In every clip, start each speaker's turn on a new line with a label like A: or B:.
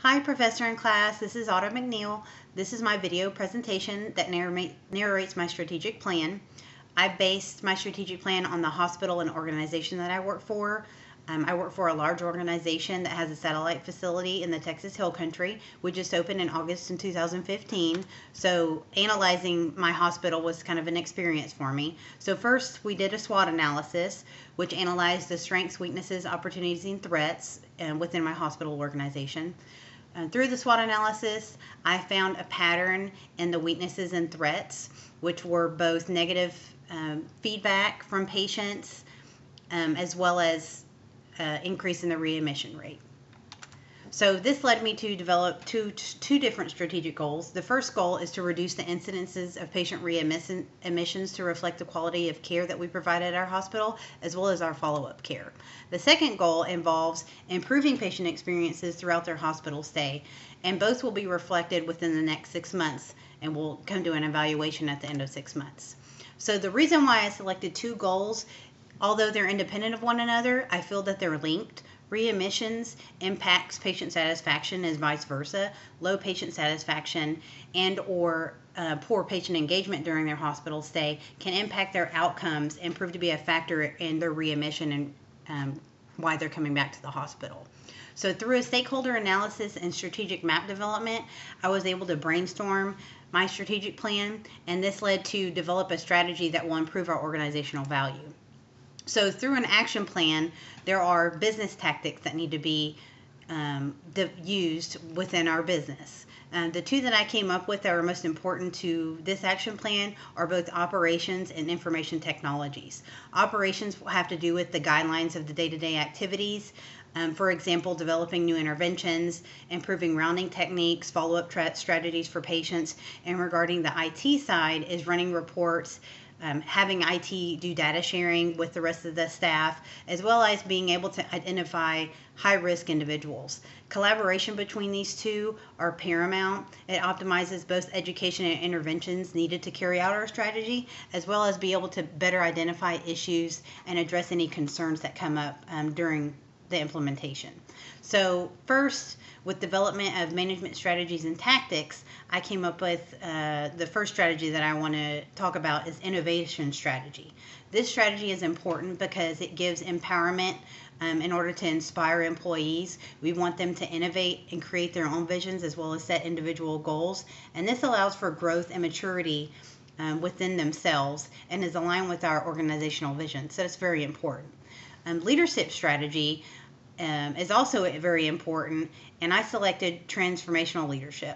A: Hi, Professor and class. This is McNiel. This is my video presentation that narrates my strategic plan. I based my strategic plan on the hospital and organization that I work for. I work for a large organization that has a satellite facility in the Texas Hill Country. We just opened in August in 2015. So analyzing my hospital was kind of an experience for me. So first we did a SWOT analysis, which analyzed the strengths, weaknesses, opportunities, and threats within my hospital organization. Through the SWOT analysis, I found a pattern in the weaknesses and threats, which were both negative feedback from patients as well as increase in the readmission rate. So this led me to develop two different strategic goals. The first goal is to reduce the incidences of patient readmissions to reflect the quality of care that we provide at our hospital, as well as our follow-up care. The second goal involves improving patient experiences throughout their hospital stay, and both will be reflected within the next 6 months, and we'll come to an evaluation at the end of 6 months. So the reason why I selected two goals, although they're independent of one another, I feel that they're linked. Readmissions impacts patient satisfaction as vice versa. Low patient satisfaction and or poor patient engagement during their hospital stay can impact their outcomes and prove to be a factor in their readmission and why they're coming back to the hospital. So through a stakeholder analysis and strategic map development, I was able to brainstorm my strategic plan, and this led to develop a strategy that will improve our organizational value. So through an action plan, there are business tactics that need to be used within our business. The two that I came up with that are most important to this action plan are both operations and information technologies. Operations will have to do with the guidelines of the day-to-day activities. For example, developing new interventions, improving rounding techniques, follow-up strategies for patients, and regarding the IT side is running reports, having IT do data sharing with the rest of the staff, as well as being able to identify high-risk individuals. Collaboration between these two are paramount. It optimizes both education and interventions needed to carry out our strategy, as well as be able to better identify issues and address any concerns that come up during the implementation. So first, with development of management strategies and tactics, I came up with the first strategy that I want to talk about is innovation strategy. This strategy is important because it gives empowerment in order to inspire employees. We want them to innovate and create their own visions as well as set individual goals. And this allows for growth and maturity within themselves and is aligned with our organizational vision. So it's very important. Leadership strategy is also very important, and I selected transformational leadership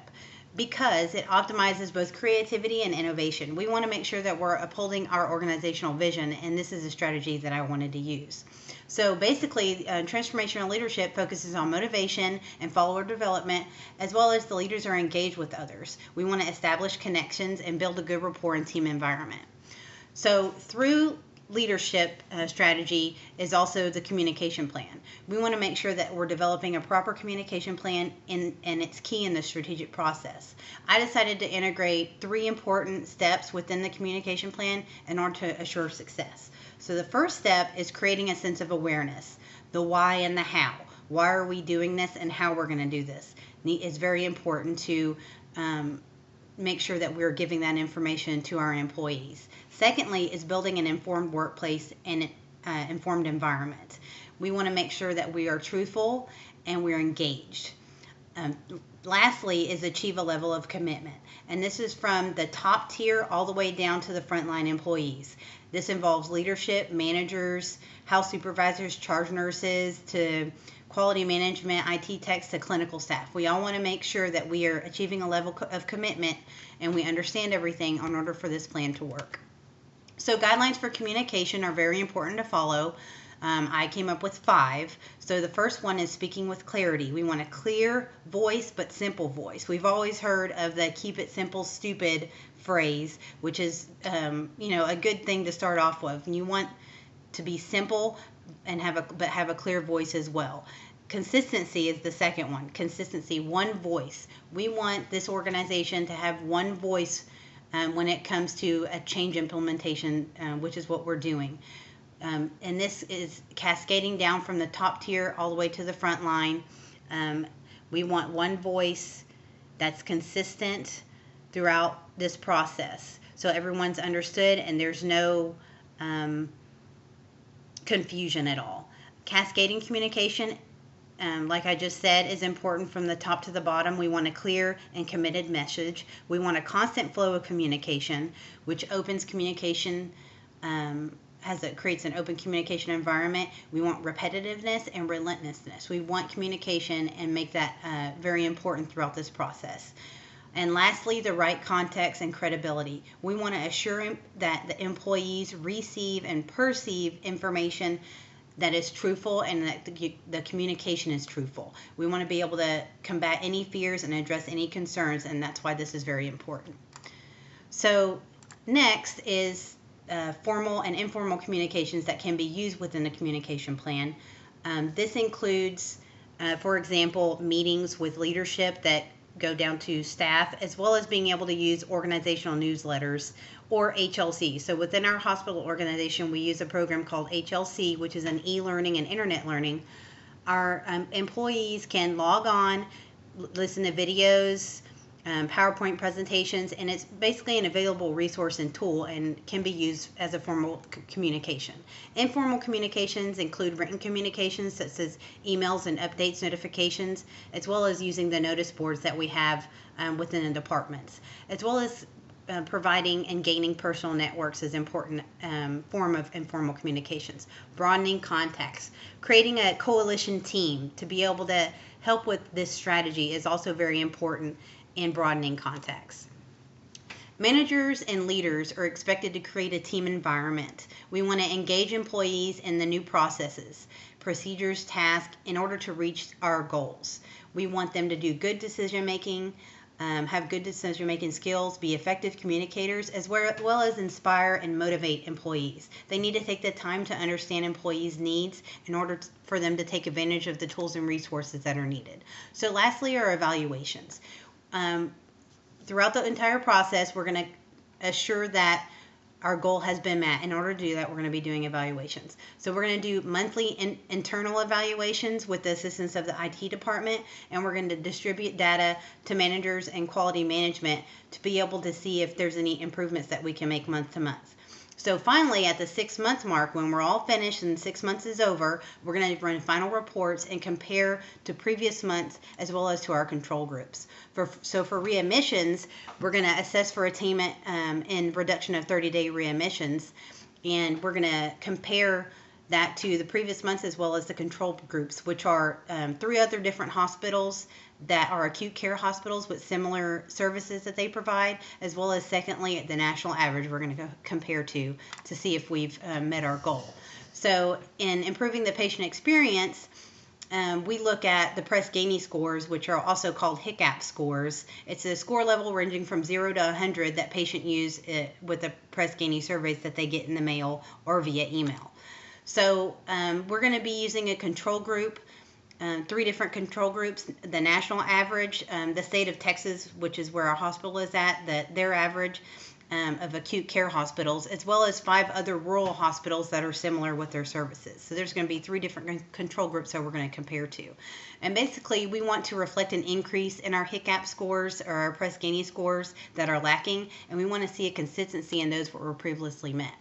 A: because it optimizes both creativity and innovation. We want to make sure that we're upholding our organizational vision, and this is a strategy that I wanted to use. So basically, transformational leadership focuses on motivation and follower development, as well as the leaders are engaged with others. We want to establish connections and build a good rapport and team environment. So through leadership strategy is also the communication plan. We want to make sure that we're developing a proper communication plan, and it's key in the strategic process. I decided to integrate 3 important steps within the communication plan in order to assure success. So the first step is creating a sense of awareness, the why and the how. Why are we doing this and how we're going to do this? It's very important to make sure that we're giving that information to our employees. Secondly is building an informed workplace and informed environment. We want to make sure that we are truthful and we're engaged. Lastly is achieve a level of commitment. And this is from the top tier all the way down to the frontline employees. This involves leadership, managers, house supervisors, charge nurses, to quality management, IT techs, to clinical staff. We all want to make sure that we are achieving a level of commitment and we understand everything in order for this plan to work. So guidelines for communication are very important to follow. I came up with 5. So the first one is speaking with clarity. We want a clear voice but simple voice. We've always heard of the keep it simple, stupid phrase, which is a good thing to start off with. You want to be simple and have a clear voice as well. Consistency is the second one. Consistency, one voice. We want this organization to have one voice when it comes to a change implementation, which is what we're doing. And this is cascading down from the top tier all the way to the front line. We want one voice that's consistent throughout this process, so everyone's understood and there's no confusion at all. Cascading communication, like I just said, is important from the top to the bottom. We want a clear and committed message. We want a constant flow of communication, which opens communication, creates an open communication environment. We want repetitiveness and relentlessness. We want communication and make that very important throughout this process. And lastly, the right context and credibility. We want to assure that the employees receive and perceive information that is truthful and that the communication is truthful. We want to be able to combat any fears and address any concerns, and that's why this is very important. So next is formal and informal communications that can be used within the communication plan. This includes, for example, meetings with leadership that go down to staff, as well as being able to use organizational newsletters or HLC. So within our hospital organization, we use a program called HLC, which is an e-learning and internet learning. Our employees can log on, listen to videos, PowerPoint presentations, and it's basically an available resource and tool and can be used as a formal communication. Informal communications include written communications such as emails and updates, notifications, as well as using the notice boards that we have within the departments, as well as providing and gaining personal networks is important form of informal communications. Broadening contacts, creating a coalition team to be able to help with this strategy is also very important in broadening contacts. Managers and leaders are expected to create a team environment. We want to engage employees in the new processes, procedures, tasks in order to reach our goals. We want them to do good decision making, have good decision-making skills, be effective communicators, as well as inspire and motivate employees. They need to take the time to understand employees' needs in order for them to take advantage of the tools and resources that are needed. So lastly are evaluations. Throughout the entire process, we're going to assure that our goal has been met. In order to do that, we're going to be doing evaluations. So we're going to do monthly internal evaluations with the assistance of the IT department, and we're going to distribute data to managers and quality management to be able to see if there's any improvements that we can make month to month. So finally, at the 6-month mark, when we're all finished and 6 months is over, we're going to run final reports and compare to previous months as well as to our control groups. So for readmissions, we're going to assess for attainment and reduction of 30-day readmissions, and we're going to compare that to the previous months as well as the control groups, which are 3 other different hospitals that are acute care hospitals with similar services that they provide, as well as secondly the national average we're going to compare to see if we've met our goal. So in improving the patient experience, we look at the Press-Ganey scores, which are also called HICAP scores. It's a score level ranging from 0 to 100 that patients use with the Press-Ganey surveys that they get in the mail or via email. So we're going to be using a control group, 3 different control groups: the national average, the state of Texas, which is where our hospital is at, their average of acute care hospitals, as well as 5 other rural hospitals that are similar with their services. So there's going to be 3 different control groups that we're going to compare to. And basically, we want to reflect an increase in our HICAP scores or our Press-Ganey scores that are lacking, and we want to see a consistency in those that were previously met.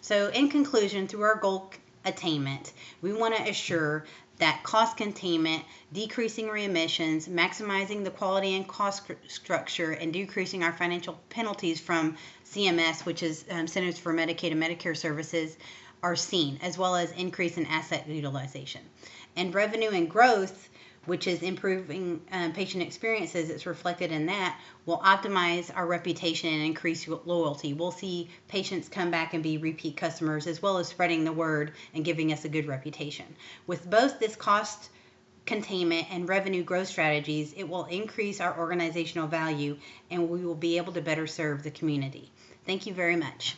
A: So in conclusion, through our goal attainment, we want to assure that cost containment, decreasing readmissions, maximizing the quality and cost structure, and decreasing our financial penalties from CMS, which is Centers for Medicaid and Medicare Services, are seen, as well as increase in asset utilization. And revenue and growth, which is improving patient experiences, it's reflected in that, will optimize our reputation and increase loyalty. We'll see patients come back and be repeat customers, as well as spreading the word and giving us a good reputation. With both this cost containment and revenue growth strategies, it will increase our organizational value and we will be able to better serve the community. Thank you very much.